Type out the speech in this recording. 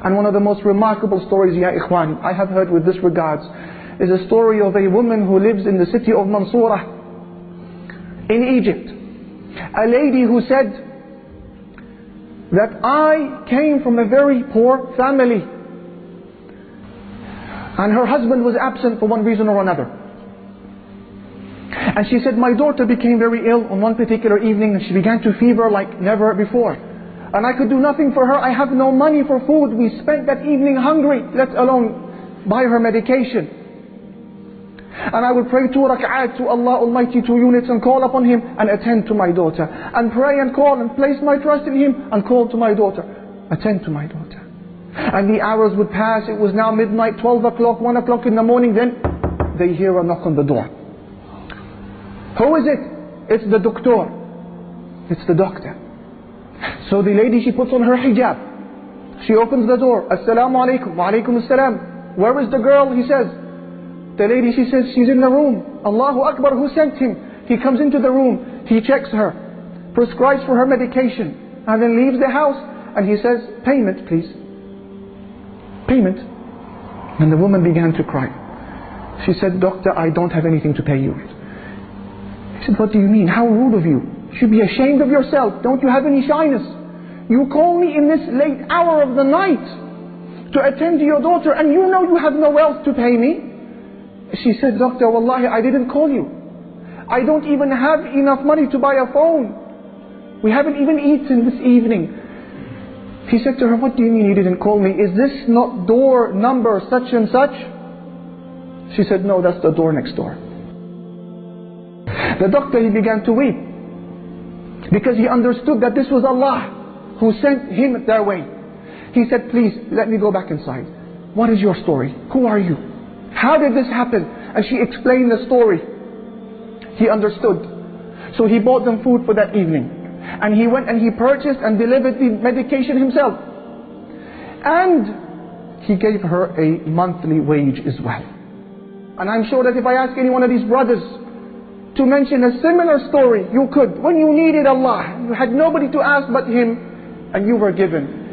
And one of the most remarkable stories, Ya Ikhwan, I have heard with this regards, is a story of a woman who lives in the city of Mansoura in Egypt. A lady who said that I came from a very poor family, and her husband was absent for one reason or another. And she said, my daughter became very ill on one particular evening, and she began to fever like never before. And I could do nothing for her. I have no money for food. We spent that evening hungry, let alone buy her medication. And I would pray 2 rak'at to Allah Almighty, 2 units, and call upon Him and attend to my daughter. And pray and call and place my trust in Him and call to my daughter. Attend to my daughter. And the hours would pass. It was now midnight, 12 o'clock, 1 o'clock in the morning. Then they hear a knock on the door. Who is it? It's the doctor. It's the doctor. So the lady, she puts on her hijab. She opens the door. Assalamu alaikum. Wa alaikum assalam. Where is the girl? He says. The lady, she says, she's in the room. Allahu Akbar, who sent him? He comes into the room. He checks her. Prescribes for her medication. And then leaves the house. And he says, payment please. Payment. And the woman began to cry. She said, doctor, I don't have anything to pay you. He said, what do you mean? How rude of you. You should be ashamed of yourself. Don't you have any shyness? You call me in this late hour of the night to attend to your daughter, and you know you have no wealth to pay me. She said, doctor, wallahi, I didn't call you. I don't even have enough money to buy a phone. We haven't even eaten this evening. He said to her, what do you mean you didn't call me? Is this not door number such and such? She said, no, that's the door next door. The doctor, he began to weep, because he understood that this was Allah who sent him their way. He said, please, let me go back inside. What is your story? Who are you? How did this happen? And she explained the story. He understood. So he bought them food for that evening. And he went and he purchased and delivered the medication himself. And he gave her a monthly wage as well. And I'm sure that if I ask any one of these brothers to mention a similar story, you could. When you needed Allah, you had nobody to ask but Him, and you were given.